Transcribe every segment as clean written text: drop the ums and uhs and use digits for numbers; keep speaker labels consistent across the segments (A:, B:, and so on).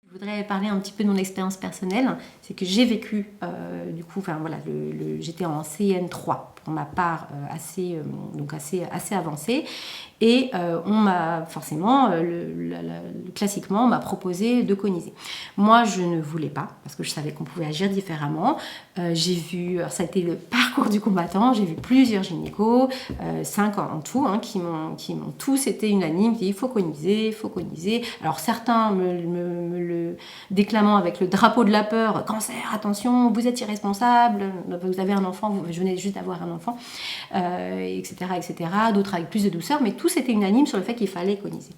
A: Je voudrais parler un petit peu de mon expérience personnelle. C'est que j'ai vécu, du coup, enfin voilà, j'étais en CN3 pour ma part donc assez avancée. Et on m'a forcément, classiquement, on m'a proposé de coniser. Moi, je ne voulais pas, parce que je savais qu'on pouvait agir différemment. J'ai vu, alors ça a été le parcours du combattant, j'ai vu plusieurs gynécos, 5 en tout, hein, qui m'ont tous été unanimes, qui disent il faut coniser, il faut coniser. Alors certains me le déclamant avec le drapeau de la peur, cancer, attention, vous êtes irresponsable, vous avez un enfant, vous venez juste d'avoir un enfant, etc., etc. D'autres avec plus de douceur, mais tous étaient unanimes sur le fait qu'il fallait coniser.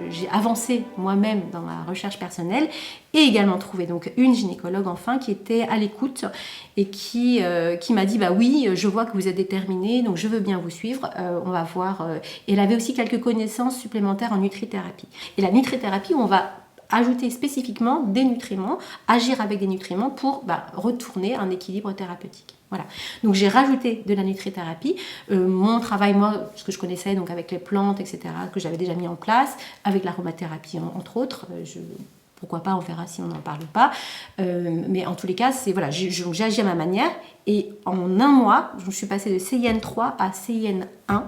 A: J'ai avancé moi-même dans ma recherche personnelle et également trouvé donc une gynécologue enfin qui était à l'écoute et qui m'a dit bah oui, je vois que vous êtes déterminée, donc je veux bien vous suivre, on va voir. Et elle avait aussi quelques connaissances supplémentaires en nutrithérapie. Et la nutrithérapie, on va ajouter spécifiquement des nutriments, agir avec des nutriments pour retourner un équilibre thérapeutique. Voilà. Donc j'ai rajouté de la nutrithérapie. Mon travail, moi, ce que je connaissais donc avec les plantes, etc., que j'avais déjà mis en place, avec l'aromathérapie entre autres, pourquoi pas, on verra si on n'en parle pas. Mais en tous les cas, voilà, j'ai agi à ma manière. Et en un mois, je suis passée de CIN3 à CIN1.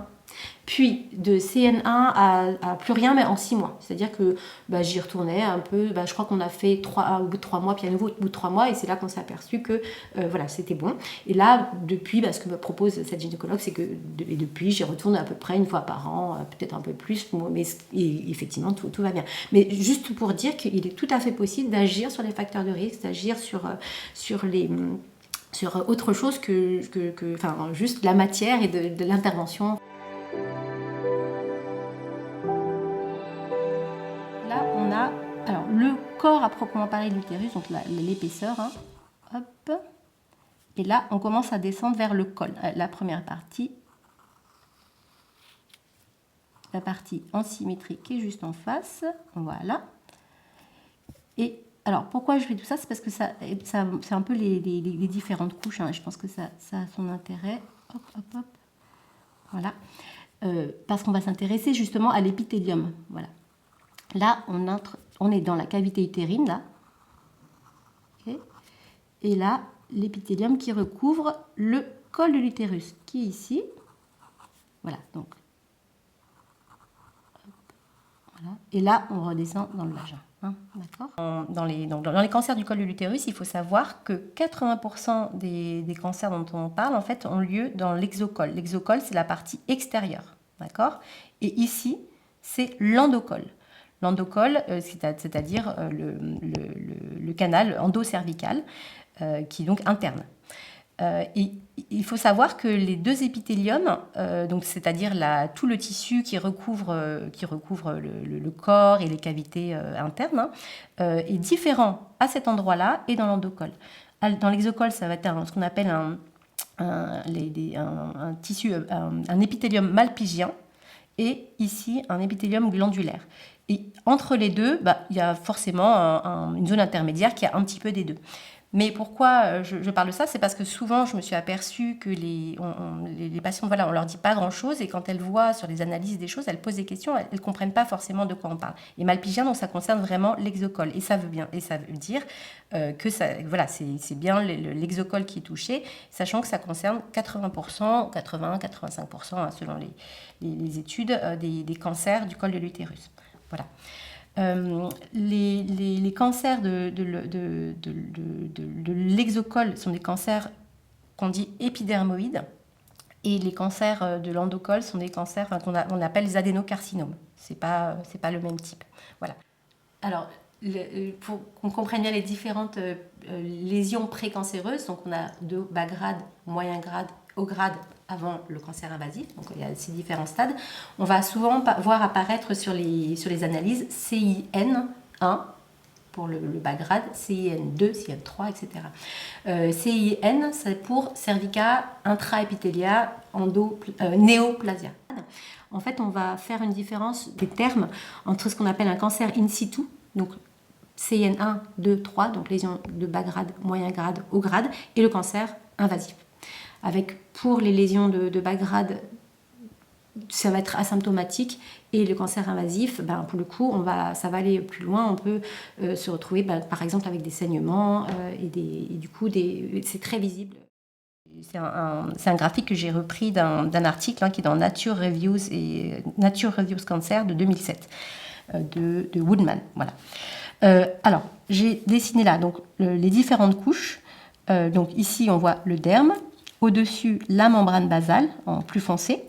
A: Puis de CN1 à plus rien, mais en 6 mois. C'est-à-dire que j'y retournais un peu. Je crois qu'on a fait au bout de 3 mois, puis à nouveau au bout de 3 mois, et c'est là qu'on s'est aperçu que voilà, c'était bon. Et là, depuis, ce que me propose cette gynécologue, c'est que depuis, j'y retourne à peu près une fois par an, peut-être un peu plus, mais effectivement, tout va bien. Mais juste pour dire qu'il est tout à fait possible d'agir sur les facteurs de risque, d'agir sur autre chose que juste la matière et de l'intervention. Là, on a alors, le corps à proprement parler de l'utérus, donc l'épaisseur. Hein. Hop. Et là, on commence à descendre vers le col. La première partie, la partie en symétrie qui est juste en face. Voilà. Et alors, pourquoi je fais tout ça? C'est parce que c'est un peu les différentes couches. Hein. Je pense que ça a son intérêt. Hop, hop, hop. Voilà. Parce qu'on va s'intéresser justement à l'épithélium. Voilà. Là, on est dans la cavité utérine, là. Okay. Et là, l'épithélium qui recouvre le col de l'utérus, qui est ici. Voilà, donc. Voilà. Et là, on redescend dans le vagin. Hein, d'accord. Dans les cancers du col de l'utérus, il faut savoir que 80% des cancers dont on parle, en fait, ont lieu dans l'exocole. L'exocole, c'est la partie extérieure. D'accord. Et ici, c'est l'endocole. L'endocole, c'est-à-dire le canal endocervical, qui est donc interne. Et il faut savoir que les deux épithéliums, donc c'est-à-dire tout le tissu qui recouvre le corps et les cavités internes, est différent à cet endroit-là et dans l'endocole. Dans l'exocole, ça va être ce qu'on appelle un tissu, un épithélium malpigien, et ici un épithélium glandulaire. Et entre les deux, il y a forcément une zone intermédiaire qui a un petit peu des deux. Mais pourquoi je parle de ça? C'est parce que souvent, je me suis aperçue que les patientes, voilà, on leur dit pas grand-chose, et quand elles voient sur les analyses des choses, elles posent des questions, elles comprennent pas forcément de quoi on parle. Et malpigien, donc ça concerne vraiment l'exocole, et ça veut dire que voilà, c'est bien l'exocole qui est touché, sachant que ça concerne 80%, 80-85%, hein, selon les études des cancers du col de l'utérus. Voilà. Les cancers de l'exocole sont des cancers qu'on dit épidermoïdes, et les cancers de l'endocole sont des cancers qu'on appelle les adénocarcinomes. C'est pas le même type. Voilà. Alors, pour qu'on comprenne bien les différentes lésions précancéreuses, donc on a de bas grade, moyen grade, haut grade avant le cancer invasif, donc il y a ces différents stades. On va souvent voir apparaître sur les analyses CIN1 pour le bas grade, CIN2, CIN3, etc. CIN, c'est pour cervica intraépithélia néoplasia. En fait, on va faire une différence des termes entre ce qu'on appelle un cancer in situ, donc CIN1, 2, 3, donc lésion de bas grade, moyen grade, haut grade, et le cancer invasif. Avec, pour les lésions de bas grade, ça va être asymptomatique. Et le cancer invasif, ben, pour le coup, ça va aller plus loin. On peut se retrouver, ben, par exemple, avec des saignements et du coup, c'est très visible. C'est un graphique que j'ai repris d'un article qui est dans Nature Reviews Cancer de 2007 de Woodman. Voilà. Alors, j'ai dessiné là donc, les différentes couches. Donc ici, on voit le derme. Au-dessus, la membrane basale en plus foncé.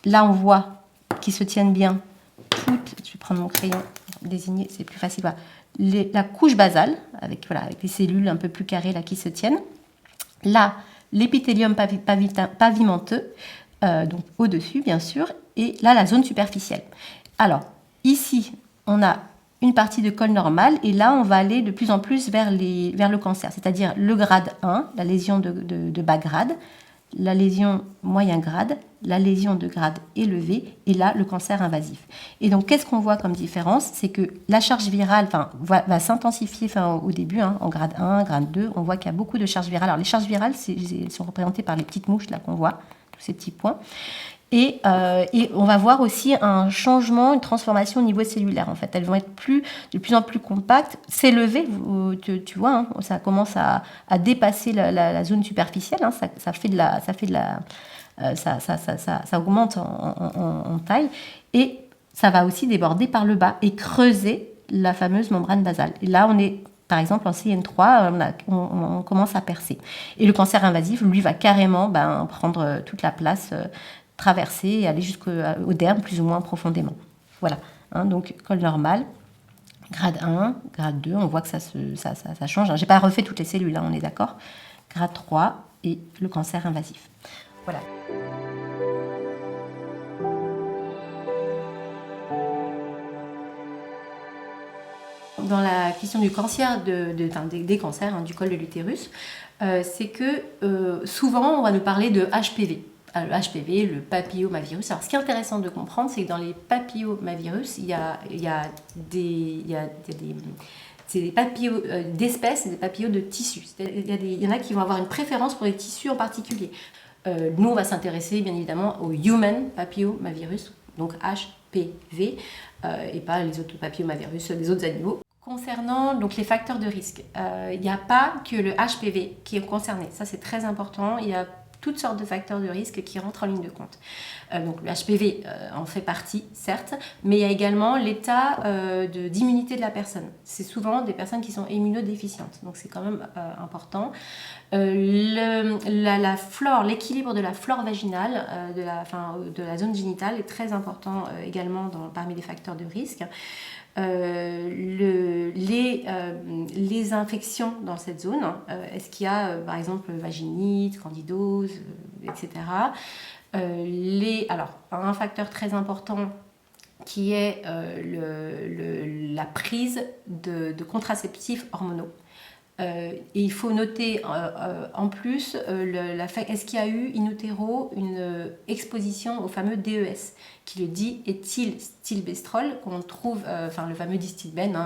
A: Là, on voit qu'ils se tiennent bien toutes. Je vais prendre mon crayon pour désigner, c'est plus facile. Voilà. La couche basale, avec les cellules un peu plus carrées là, qui se tiennent. Là, l'épithélium pavimenteux, donc au-dessus, bien sûr. Et là, la zone superficielle. Alors, ici, on a une partie de col normal, et là, on va aller de plus en plus vers le cancer, c'est-à-dire le grade 1, la lésion de bas grade, la lésion moyen grade, la lésion de grade élevé, et là, le cancer invasif. Et donc, qu'est-ce qu'on voit comme différence? C'est que la charge virale va s'intensifier au début, en grade 1, grade 2, on voit qu'il y a beaucoup de charges virales. Alors, les charges virales, elles sont représentées par les petites mouches là qu'on voit, tous ces petits points. Et on va voir aussi un changement, une transformation au niveau cellulaire. En fait, elles vont être de plus en plus compactes, s'élever. Tu vois, ça commence à dépasser la zone superficielle. Ça augmente en taille, et ça va aussi déborder par le bas et creuser la fameuse membrane basale. Et là, on est par exemple, en CN3, on commence à percer. Et le cancer invasif, lui, va carrément prendre toute la place, traverser et aller jusqu'au derme plus ou moins profondément. Voilà, donc col normal, grade 1, grade 2, on voit que ça change. Je n'ai pas refait toutes les cellules, on est d'accord. Grade 3 et le cancer invasif. Voilà. Dans la question du cancer, des cancers du col de l'utérus, c'est que souvent on va nous parler de HPV. Le HPV, le papillomavirus. Alors, ce qui est intéressant de comprendre, c'est que dans les papillomavirus, il y a des papillos d'espèces et des papillos de tissus. Il y en a qui vont avoir une préférence pour les tissus en particulier. Nous, on va s'intéresser bien évidemment au human papillomavirus, donc HPV, et pas les autres papillomavirus des autres animaux. Concernant donc les facteurs de risque, il n'y a pas que le HPV qui est concerné. Ça, c'est très important. Il y a toutes sortes de facteurs de risque qui rentrent en ligne de compte. Donc le HPV en fait partie, certes, mais il y a également l'état d'immunité de la personne. C'est souvent des personnes qui sont immunodéficientes, donc c'est quand même important. La flore, l'équilibre de la flore vaginale, de la zone génitale est très important également parmi les facteurs de risque. Les infections dans cette zone, est-ce qu'il y a par exemple vaginite, candidose, etc. Alors, un facteur très important qui est la prise de contraceptifs hormonaux. Et il faut noter en plus est-ce qu'il y a eu in utero une exposition au fameux DES, qui le dit éthylstilbestrol, qu'on trouve, le fameux distilbène,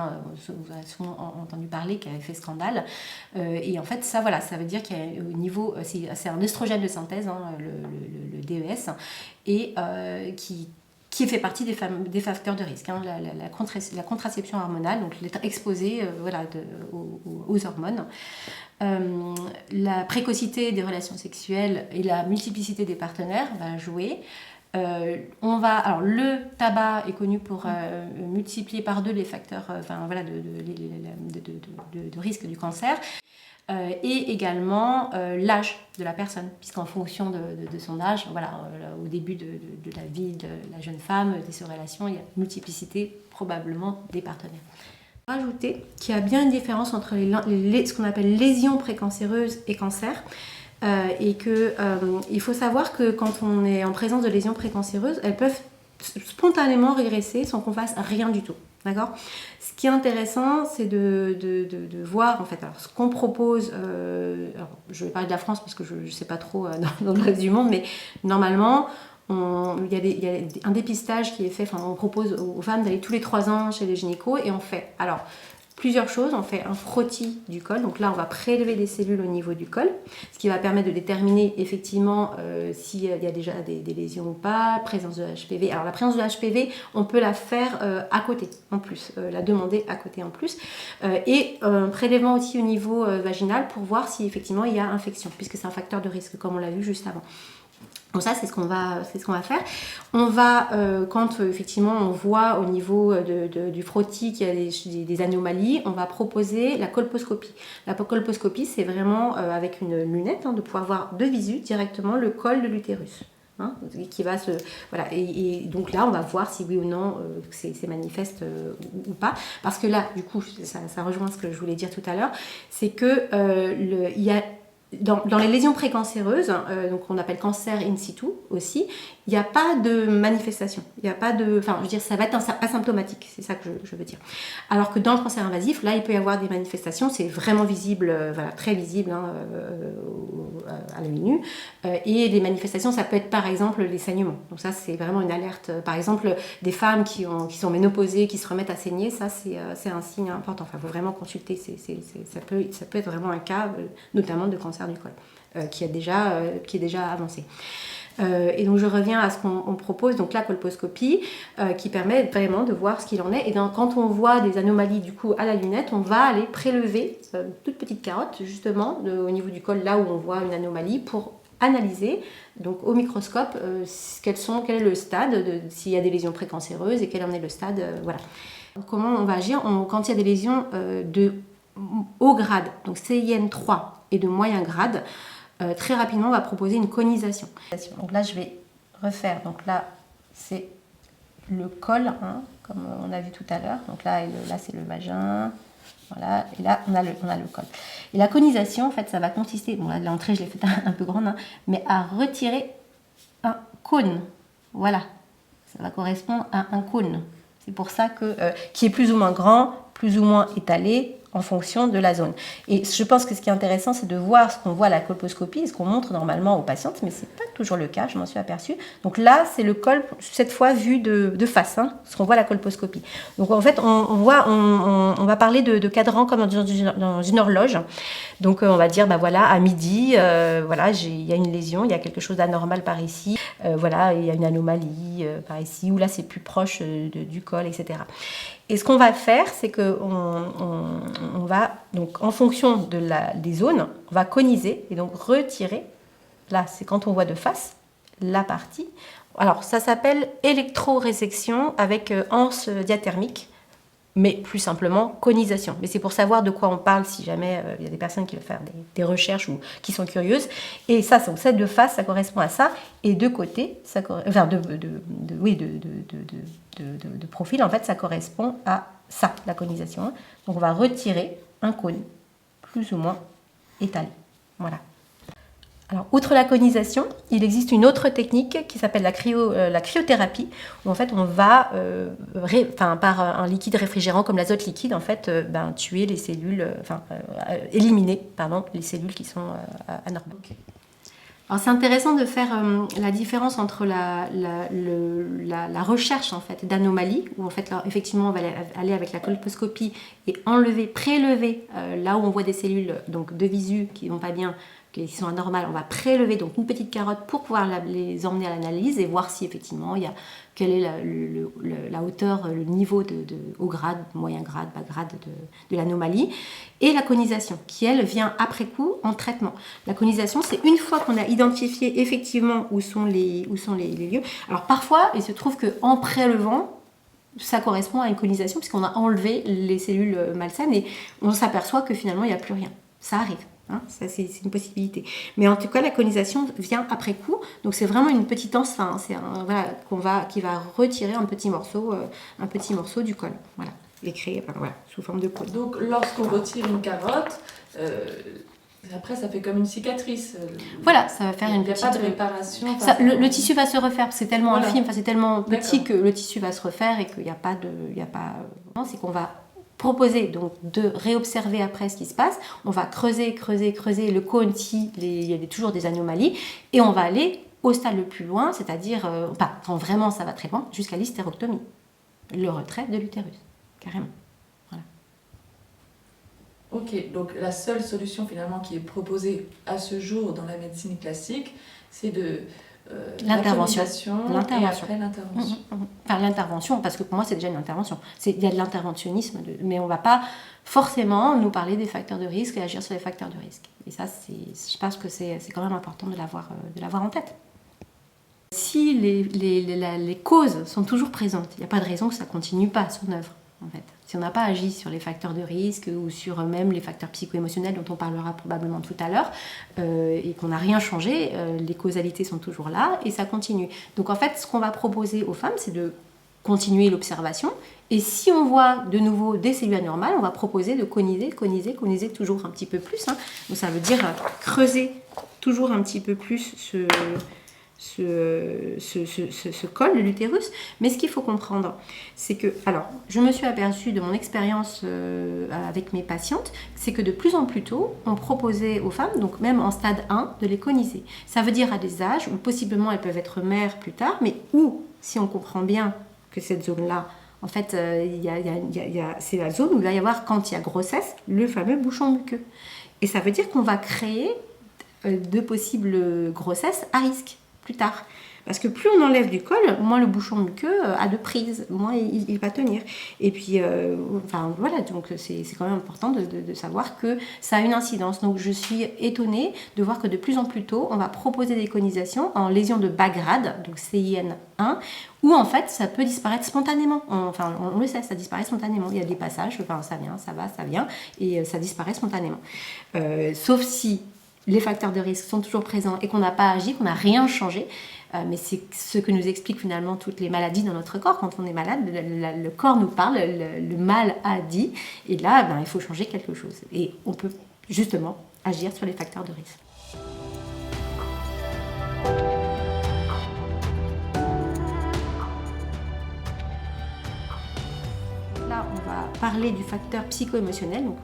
A: vous avez souvent entendu parler, qui avait fait scandale. Et en fait, ça veut dire qu'il y a au niveau, c'est un estrogène de synthèse, le DES, et qui fait partie des facteurs de risque. La contraception hormonale, donc l'être exposé aux hormones. La précocité des relations sexuelles et la multiplicité des partenaires va jouer. Alors, le tabac est connu pour multiplier par 2 les facteurs de risque du cancer. Et également l'âge de la personne, puisqu'en fonction de son âge, au début de la vie de la jeune femme, de ses relations, il y a une multiplicité probablement des partenaires. Rajouter qu'il y a bien une différence entre ce qu'on appelle lésions précancéreuses et cancer, et qu'il faut savoir que quand on est en présence de lésions précancéreuses, elles peuvent spontanément régresser sans qu'on fasse rien du tout. D'accord ? Ce qui est intéressant, c'est de voir, en fait, alors, ce qu'on propose. Alors, je vais parler de la France parce que je ne sais pas trop dans le reste du monde, mais normalement, il y a un dépistage qui est fait. On propose aux femmes d'aller tous les 3 ans chez les gynécos et on fait. Alors, plusieurs choses. On fait un frottis du col. Donc là, on va prélever des cellules au niveau du col, ce qui va permettre de déterminer effectivement s'il y a déjà des lésions ou pas, présence de HPV. Alors la présence de HPV, on peut la faire à côté en plus, la demander à côté en plus. Et un prélèvement aussi au niveau vaginal pour voir si effectivement il y a infection, puisque c'est un facteur de risque, comme on l'a vu juste avant. Donc ça, c'est ce qu'on va faire. On va, quand effectivement on voit au niveau du frottis qu'il y a des anomalies, on va proposer la colposcopie. La colposcopie, c'est vraiment avec une lunette, de pouvoir voir de visu directement le col de l'utérus. Qui va voilà, et donc là on va voir si oui ou non c'est manifeste ou pas, parce que là du coup ça rejoint ce que je voulais dire tout à l'heure, c'est que il y a dans les lésions précancéreuses, donc on appelle cancer in situ aussi, il n'y a pas de manifestation. Il n'y a pas de, enfin, je veux dire, ça va être asymptomatique, c'est ça que je veux dire. Alors que dans le cancer invasif, là, il peut y avoir des manifestations, c'est vraiment visible, voilà, très visible à l'œil nu. Et les manifestations, ça peut être par exemple les saignements. Donc ça, c'est vraiment une alerte. Par exemple, des femmes qui sont ménopausées, qui se remettent à saigner, ça, c'est un signe important. Enfin, il faut vraiment consulter. Ça peut être vraiment un cas, notamment de cancer du col, qui est déjà avancé. Et donc je reviens à ce qu'on propose, donc la colposcopie, qui permet vraiment de voir ce qu'il en est. Et quand on voit des anomalies du coup à la lunette, on va aller prélever une toute petite carotte justement au niveau du col, là où on voit une anomalie, pour analyser donc au microscope quel est le stade, s'il y a des lésions précancéreuses et quel en est le stade. Voilà. Comment on va agir quand il y a des lésions de haut grade, donc CIN 3 et de moyen grade. Très rapidement, on va proposer une conisation. Donc là, je vais refaire. Donc là, c'est le col, comme on a vu tout à l'heure. Donc là, c'est le vagin. Voilà. Et là, on a le col. Et la conisation, en fait, ça va consister, bon là, l'entrée, je l'ai faite un peu grande, mais à retirer un cône. Voilà. Ça va correspondre à un cône. C'est pour ça qui est plus ou moins grand, plus ou moins étalé, en fonction de la zone. Et je pense que ce qui est intéressant, c'est de voir ce qu'on voit à la colposcopie, ce qu'on montre normalement aux patientes, mais ce n'est pas toujours le cas, je m'en suis aperçue. Donc là, c'est le col, cette fois vu de face, ce qu'on voit à la colposcopie. Donc en fait, on va parler de cadran comme dans une horloge. Donc on va dire, voilà, à midi, voilà, il y a une lésion, il y a quelque chose d'anormal par ici, voilà, il y a une anomalie par ici, ou là c'est plus proche du col, etc. Et ce qu'on va faire, c'est qu'on va, donc en fonction des zones, on va coniser et donc retirer. Là, c'est quand on voit de face la partie. Alors, ça s'appelle électrorésection avec anse diathermique, mais plus simplement conisation. Mais c'est pour savoir de quoi on parle si jamais il y a des personnes qui veulent faire des recherches ou qui sont curieuses. Et ça, c'est de face, ça correspond à ça, et de côté, ça enfin de profil, en fait, ça correspond à ça, la conisation. Donc on va retirer un cône plus ou moins étalé. Voilà. Alors, outre la conisation, il existe une autre technique qui s'appelle la cryothérapie, où en fait on va, par un liquide réfrigérant comme l'azote liquide, en fait, tuer les cellules, éliminer, les cellules qui sont anormales. Okay. Alors c'est intéressant de faire la différence entre la recherche en fait d'anomalies, où en fait là, effectivement on va aller avec la colposcopie et prélever là où on voit des cellules donc de visu qui vont pas bien, qui sont anormales, on va prélever donc une petite carotte pour pouvoir les emmener à l'analyse et voir si effectivement quelle est la hauteur, le niveau de haut grade, moyen grade, bas grade de l'anomalie, et la conisation qui elle vient après coup en traitement. La conisation, c'est une fois qu'on a identifié effectivement où sont les lieux. Alors parfois, il se trouve qu'en prélevant, ça correspond à une conisation puisqu'on a enlevé les cellules malsaines et on s'aperçoit que finalement il n'y a plus rien. Ça arrive. Ça, c'est une possibilité. Mais en tout cas, la conisation vient après coup. Donc, c'est vraiment une petite anse, qui va retirer un petit morceau du col. Voilà, l'écrire sous forme de cône.
B: Donc, lorsqu'on retire une carotte, après, ça fait comme une cicatrice.
A: Voilà, ça va faire une petite...
B: Il n'y a pas de réparation.
A: Le tissu va se refaire. C'est tellement infime, c'est tellement petit que le tissu va se refaire et qu'il n'y a pas de... C'est qu'on va proposer donc de réobserver après ce qui se passe. On va creuser le cône s'il y a toujours des anomalies et on va aller au stade le plus loin, c'est-à-dire quand vraiment ça va très loin, jusqu'à l'hystérectomie, le retrait de l'utérus, carrément. Voilà.
B: Ok, donc la seule solution finalement qui est proposée à ce jour dans la médecine classique, c'est de
A: L'intervention.
B: et après l'intervention.
A: Enfin, l'intervention, parce que pour moi, c'est déjà une intervention. Il y a de l'interventionnisme, mais on ne va pas forcément nous parler des facteurs de risque et agir sur les facteurs de risque. Et ça, je pense que c'est quand même important de l'avoir en tête. Si les causes sont toujours présentes, il n'y a pas de raison que ça ne continue pas son œuvre, en fait. Si on n'a pas agi sur les facteurs de risque ou sur même les facteurs psycho-émotionnels dont on parlera probablement tout à l'heure, et qu'on n'a rien changé, les causalités sont toujours là et ça continue. Donc en fait, ce qu'on va proposer aux femmes, c'est de continuer l'observation. Et si on voit de nouveau des cellules anormales, on va proposer de coniser toujours un petit peu plus. Hein. Donc ça veut dire creuser toujours un petit peu plus ce col de l'utérus. Mais ce qu'il faut comprendre, c'est que, alors, je me suis aperçue de mon expérience avec mes patientes, c'est que de plus en plus tôt, on proposait aux femmes, donc même en stade 1, de les coniser. Ça veut dire à des âges où possiblement elles peuvent être mères plus tard, mais où, si on comprend bien que cette zone-là, en fait, c'est la zone où il va y avoir, quand il y a grossesse, le fameux bouchon muqueux. Et ça veut dire qu'on va créer de possibles grossesses à risque plus tard. Parce que plus on enlève du col, moins le bouchon muqueux a de prise, moins il va tenir. Et puis, enfin voilà, donc c'est quand même important de savoir que ça a une incidence. Donc je suis étonnée de voir que de plus en plus tôt, on va proposer des conisations en lésion de bas grade, donc CIN1, où en fait ça peut disparaître spontanément. On le sait, ça disparaît spontanément. Il y a des passages, enfin, ça vient, ça va, ça vient, et ça disparaît spontanément. Sauf si les facteurs de risque sont toujours présents et qu'on n'a pas agi, qu'on n'a rien changé. Mais c'est ce que nous expliquent finalement toutes les maladies dans notre corps. Quand on est malade, le corps nous parle, le mal a dit. Et là, il faut changer quelque chose. Et on peut justement agir sur les facteurs de risque. Là, on va parler du facteur psycho-émotionnel. Donc,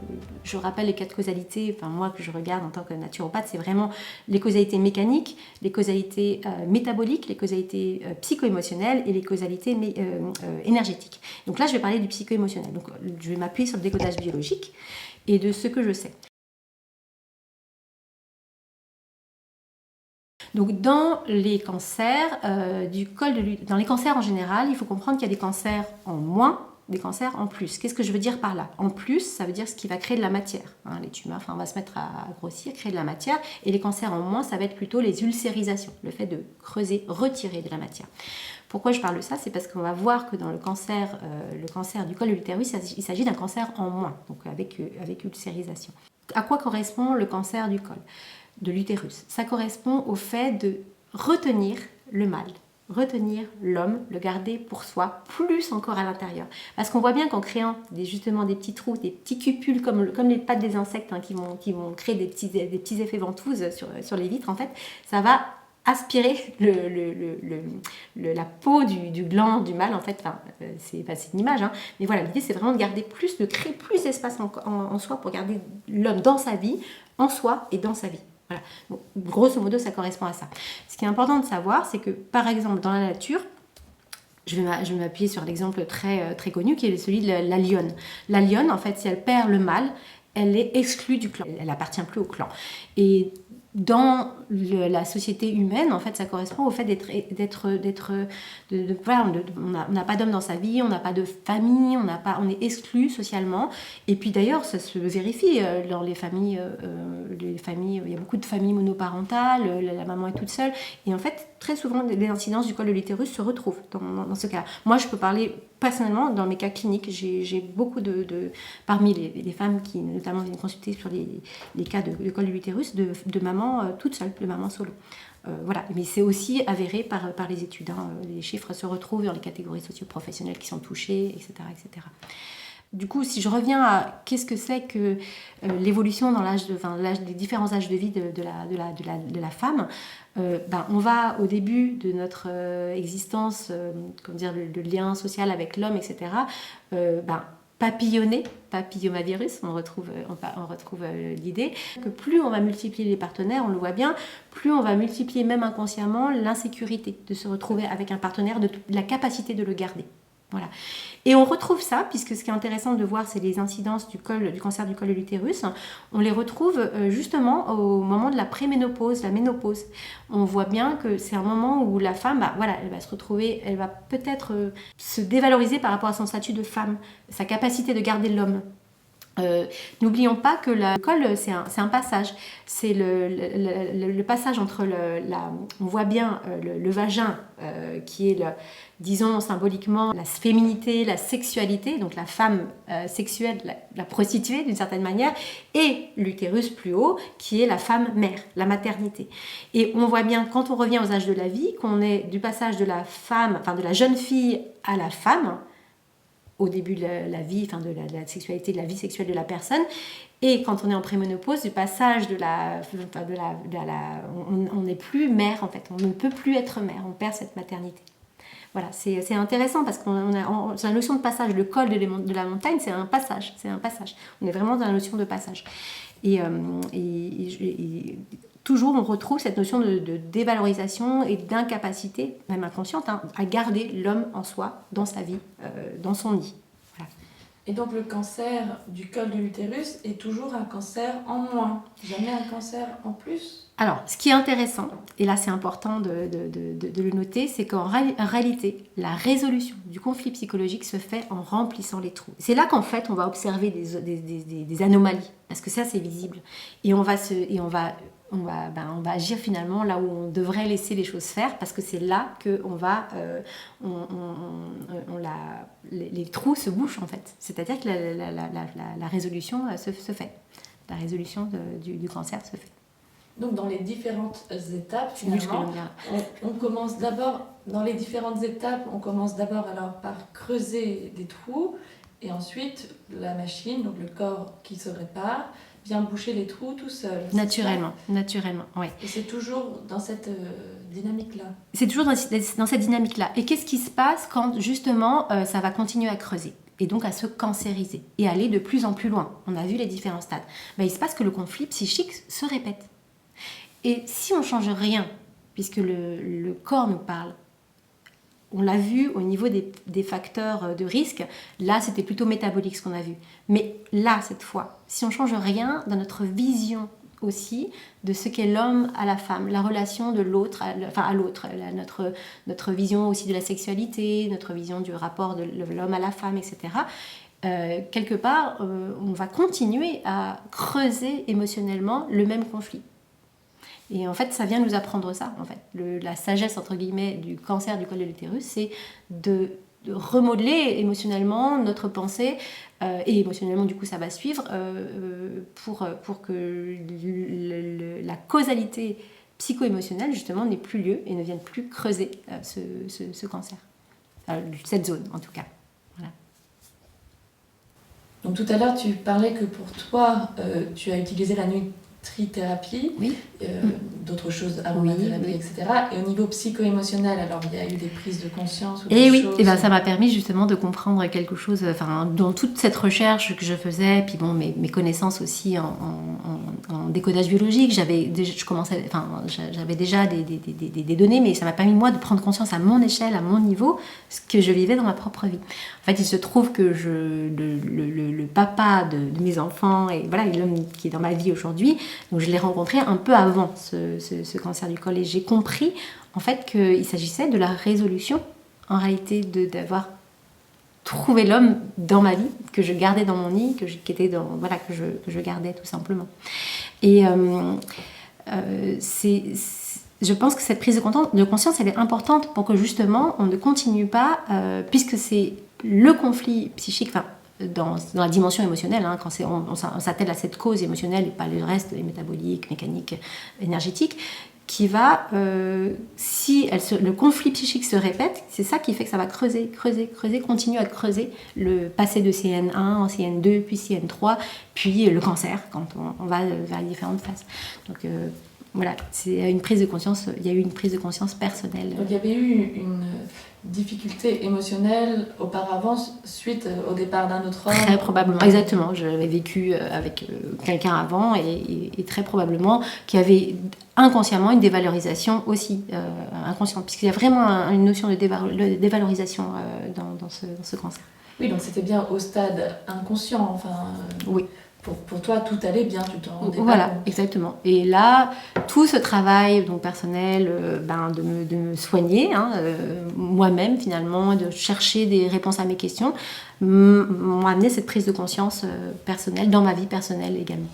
A: je rappelle les 4 causalités, moi que je regarde en tant que naturopathe, c'est vraiment les causalités mécaniques, les causalités métaboliques, les causalités psycho-émotionnelles et les causalités énergétiques. Donc là, je vais parler du psycho-émotionnel. Donc, je vais m'appuyer sur le décodage biologique et de ce que je sais. Donc dans les cancers du col de l'utérus, dans les cancers en général, il faut comprendre qu'il y a des cancers en moins, des cancers en plus. Qu'est-ce que je veux dire par là? En plus, ça veut dire ce qui va créer de la matière. Les tumeurs, on va se mettre à grossir, créer de la matière. Et les cancers en moins, ça va être plutôt les ulcérisations, le fait de creuser, retirer de la matière. Pourquoi je parle de ça? C'est parce qu'on va voir que dans le cancer du col de l'utérus, il s'agit d'un cancer en moins, donc avec ulcérisation. À quoi correspond le cancer du col de l'utérus? Ça correspond au fait de retenir le mâle, retenir l'homme, le garder pour soi, plus encore à l'intérieur. Parce qu'on voit bien qu'en créant justement des petits trous, des petits cupules comme les pattes des insectes qui vont créer des petits effets ventouses sur les vitres, en fait, ça va aspirer la peau du gland du mâle, en fait. C'est une image, hein. Mais voilà, l'idée c'est vraiment de créer plus d'espace en soi pour garder l'homme dans sa vie, en soi et dans sa vie. Voilà. Donc, grosso modo, ça correspond à ça. Ce qui est important de savoir, c'est que, par exemple, dans la nature, je vais m'appuyer sur l'exemple très, très connu, qui est celui de la lionne. La lionne, en fait, si elle perd le mâle, elle est exclue du clan. Elle n'appartient plus au clan. Et dans la société humaine, en fait, ça correspond au fait on n'a pas d'homme dans sa vie, on n'a pas de famille, on est exclu socialement. Et puis d'ailleurs, ça se vérifie dans les familles, il y a beaucoup de familles monoparentales, la maman est toute seule. Et en fait, très souvent, les incidences du col de l'utérus se retrouvent dans ce cas. Moi, je peux parler personnellement, dans mes cas cliniques, j'ai beaucoup parmi les femmes qui notamment viennent consulter sur les cas de col de l'utérus, de mamans toute seule, de mamans solo. Voilà, mais c'est aussi avéré par les études. Hein. Les chiffres se retrouvent dans les catégories socio-professionnelles qui sont touchées, etc., etc. Du coup, si je reviens à qu'est-ce que c'est que l'évolution dans les différents âges de vie de la femme, on va au début de notre existence, le lien social avec l'homme, etc., papillomavirus, on retrouve l'idée que plus on va multiplier les partenaires, on le voit bien, plus on va multiplier même inconsciemment l'insécurité de se retrouver avec un partenaire, de la capacité de le garder. Voilà. Et on retrouve ça, puisque ce qui est intéressant de voir, c'est les incidences du cancer du col de l'utérus. On les retrouve justement au moment de la préménopause, la ménopause. On voit bien que c'est un moment où la femme, elle va se retrouver, elle va peut-être se dévaloriser par rapport à son statut de femme, sa capacité de garder l'homme. N'oublions pas que le col, c'est un passage. C'est le passage entre on voit bien le vagin qui est, disons symboliquement, la féminité, la sexualité, donc la femme sexuelle, la prostituée d'une certaine manière, et l'utérus plus haut qui est la femme mère, la maternité. Et on voit bien quand on revient aux âges de la vie qu'on est du passage de la femme, enfin de la jeune fille à la femme, au début de la vie, enfin de la sexualité, de la vie sexuelle de la personne, et quand on est en préménopause, du passage on n'est plus mère en fait, on ne peut plus être mère, on perd cette maternité. Voilà, c'est intéressant parce qu'on a la notion de passage, le col de la montagne, c'est un passage. On est vraiment dans la notion de passage. Et toujours, on retrouve cette notion de dévalorisation et d'incapacité, même inconsciente, à garder l'homme en soi, dans sa vie, dans son nid. Voilà.
B: Et donc le cancer du col de l'utérus est toujours un cancer en moins, jamais un cancer en plus.
A: Alors, ce qui est intéressant, et là c'est important de le noter, c'est qu'en réalité, la résolution du conflit psychologique se fait en remplissant les trous. C'est là qu'en fait, on va observer des anomalies, parce que ça c'est visible. Et on va agir finalement là où on devrait laisser les choses faire, parce que c'est là que les trous se bouchent en fait. C'est-à-dire que la résolution se fait. La résolution du cancer se fait.
B: Donc dans les différentes étapes, finalement, on commence d'abord, dans les différentes étapes, on commence d'abord alors par creuser des trous, et ensuite la machine, donc le corps qui se répare, vient boucher les trous tout seul.
A: Naturellement, oui.
B: Et c'est toujours dans cette dynamique-là.
A: C'est toujours dans cette dynamique-là. Et qu'est-ce qui se passe quand justement ça va continuer à creuser et donc à se cancériser et aller de plus en plus loin? On a vu les différents stades. Il se passe que le conflit psychique se répète. Et si on ne change rien, puisque le corps nous parle, on l'a vu au niveau des facteurs de risque, là c'était plutôt métabolique ce qu'on a vu. Mais là, cette fois, si on ne change rien dans notre vision aussi de ce qu'est l'homme à la femme, la relation de l'autre à l'autre, notre vision aussi de la sexualité, notre vision du rapport de l'homme à la femme, etc., quelque part, on va continuer à creuser émotionnellement le même conflit. Et en fait, ça vient nous apprendre ça. En fait, la sagesse entre guillemets du cancer du col de l'utérus, c'est de remodeler émotionnellement notre pensée, et émotionnellement du coup ça va suivre pour que la causalité psycho-émotionnelle justement n'ait plus lieu et ne vienne plus creuser ce cancer, cette zone en tout cas. Voilà.
B: Donc tout à l'heure tu parlais que pour toi tu as utilisé la nutrithérapie,
A: oui.
B: D'autres choses avant la thérapie, etc. Et au niveau psycho-émotionnel, alors il y a eu des prises de conscience ou
A: et
B: des choses.
A: Et ça m'a permis justement de comprendre quelque chose, dans toute cette recherche que je faisais, puis bon, mes connaissances aussi en décodage biologique, j'avais déjà des données, mais ça m'a permis moi de prendre conscience à mon échelle, à mon niveau, ce que je vivais dans ma propre vie. En fait, il se trouve que le papa de mes enfants, et voilà, l'homme qui est dans ma vie aujourd'hui, donc je l'ai rencontré un peu avant ce cancer du col, et j'ai compris en fait qu'il s'agissait de la résolution en réalité d'avoir trouvé l'homme dans ma vie, que je gardais dans mon nid, que je gardais tout simplement. Et je pense que cette prise de conscience elle est importante pour que justement on ne continue pas, puisque c'est le conflit psychique, dans la dimension émotionnelle, quand on s'attelle à cette cause émotionnelle et pas le reste, les métaboliques, mécaniques, énergétiques, qui va, le conflit psychique se répète, c'est ça qui fait que ça va creuser, continue à creuser, le passé de CN1 en CN2, puis CN3, puis le cancer, quand on va vers les différentes phases. Donc Voilà, c'est une prise de conscience, il y a eu une prise de conscience personnelle.
B: Donc il y avait eu une difficulté émotionnelle auparavant suite au départ d'un autre homme?
A: Très probablement, exactement. J'avais vécu avec quelqu'un avant et très probablement qu'il y avait inconsciemment une dévalorisation aussi, inconsciente, puisqu'il y a vraiment une notion de dévalorisation dans ce cancer.
B: Oui, donc c'était bien au stade inconscient, enfin...
A: Oui.
B: Pour toi, tout allait bien, tu t'en rendais pas
A: Voilà,
B: compte.
A: exactement. Et là, tout ce travail donc, personnel, de me soigner, moi-même finalement, de chercher des réponses à mes questions, m'ont amené cette prise de conscience personnelle, dans ma vie personnelle également.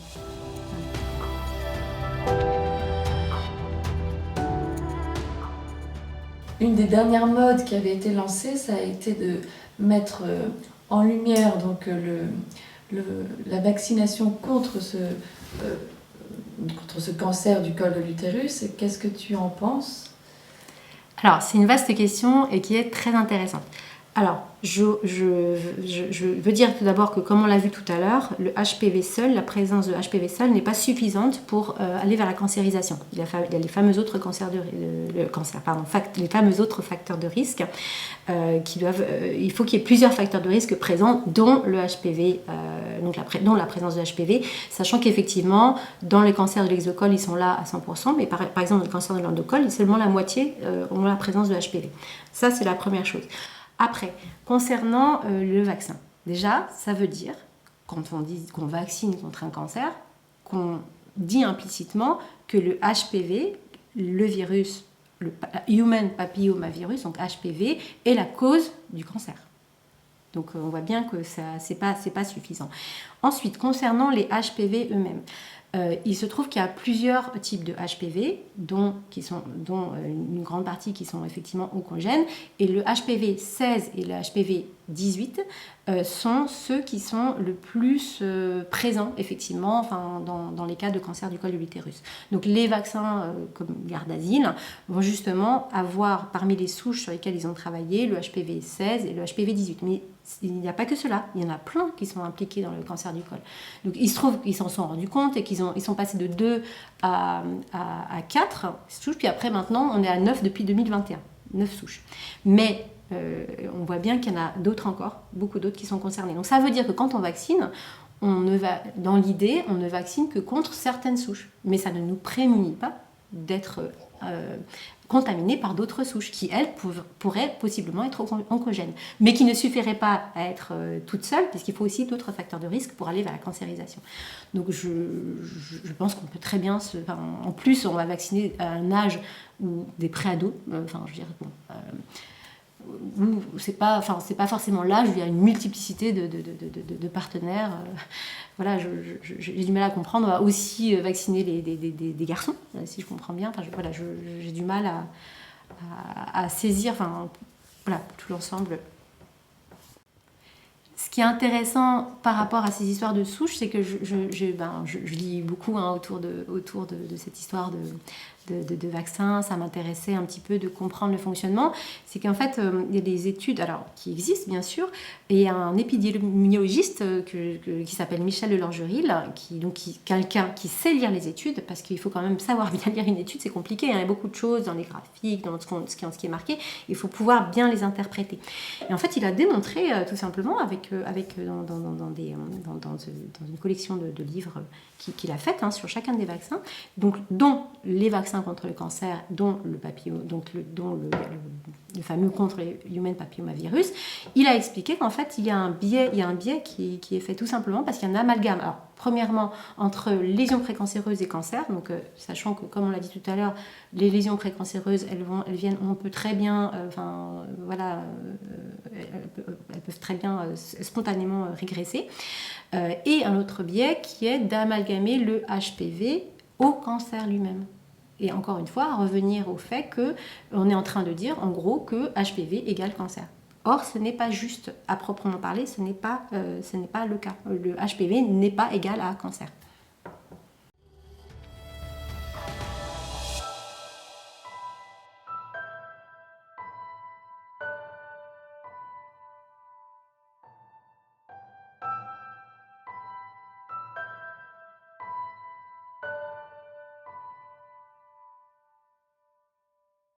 B: Une des dernières modes qui avait été lancée, ça a été de mettre en lumière donc, la vaccination contre ce cancer du col de l'utérus. Qu'est-ce que tu en penses?
A: Alors, c'est une vaste question et qui est très intéressante. Alors, je veux dire tout d'abord que, comme on l'a vu tout à l'heure, le HPV seul, la présence de HPV seul n'est pas suffisante pour aller vers la cancérisation. Il y a les fameux autres les fameux autres facteurs de risque il faut qu'il y ait plusieurs facteurs de risque présents, dont le HPV, dont la présence de HPV, sachant qu'effectivement, dans les cancers de l'exocole, ils sont là à 100%, mais par exemple, dans le cancer de l'endocole, seulement la moitié ont la présence de HPV. Ça, c'est la première chose. Après, concernant le vaccin, déjà, ça veut dire, quand on dit qu'on vaccine contre un cancer, qu'on dit implicitement que le HPV, le virus, le Human Papillomavirus, donc HPV, est la cause du cancer. Donc on voit bien que c'est pas suffisant. Ensuite, concernant les HPV eux-mêmes, il se trouve qu'il y a plusieurs types de HPV, dont une grande partie qui sont effectivement oncogènes, et le HPV 16 et le HPV 18 sont ceux qui sont le plus présents effectivement dans les cas de cancer du col de l'utérus. Donc les vaccins comme Gardasil vont justement avoir parmi les souches sur lesquelles ils ont travaillé le HPV 16 et le HPV 18. Mais il n'y a pas que cela, il y en a plein qui sont impliqués dans le cancer du col. Donc il se trouve qu'ils s'en sont rendus compte et ils sont passés de 2 à 4 souches, puis après maintenant on est à 9 depuis 2021, 9 souches. Mais on voit bien qu'il y en a d'autres encore, beaucoup d'autres qui sont concernés. Donc ça veut dire que quand on vaccine, dans l'idée, on ne vaccine que contre certaines souches. Mais ça ne nous prémunit pas d'être contaminés par d'autres souches qui, elles, pourraient possiblement être oncogènes. Mais qui ne suffiraient pas à être toutes seules, puisqu'il faut aussi d'autres facteurs de risque pour aller vers la cancérisation. Donc je pense qu'on peut très bien en plus, on va vacciner à un âge où des préados, où c'est pas forcément l'âge où il y a une multiplicité de partenaires. Voilà, j'ai du mal à comprendre. On va aussi vacciner des garçons, si je comprends bien. J'ai du mal à saisir tout l'ensemble. Ce qui est intéressant par rapport à ces histoires de souches, c'est que je lis beaucoup autour de cette histoire de vaccins. Ça m'intéressait un petit peu de comprendre le fonctionnement. C'est qu'en fait, il y a des études qui existent, bien sûr, et il y a un épidémiologiste qui s'appelle Michel Delangeril, quelqu'un qui sait lire les études, parce qu'il faut quand même savoir bien lire une étude, c'est compliqué, il y a beaucoup de choses dans les graphiques, dans ce qui est marqué, il faut pouvoir bien les interpréter. Et en fait, il a démontré tout simplement dans une collection de livres qu'il a faite sur chacun des vaccins, dont les vaccins contre le cancer, dont le fameux contre le Human Papillomavirus, il a expliqué qu'en fait il y a un biais qui est fait tout simplement parce qu'il y a un amalgame. Alors premièrement entre lésions précancéreuses et cancer, donc sachant que comme on l'a dit tout à l'heure, les lésions précancéreuses on peut très bien, elles peuvent très bien spontanément régresser. Et un autre biais qui est d'amalgamer le HPV au cancer lui-même. Et encore une fois, revenir au fait qu'on est en train de dire en gros que HPV égale cancer. Or, ce n'est pas juste, à proprement parler, ce n'est pas le cas. Le HPV n'est pas égal à cancer.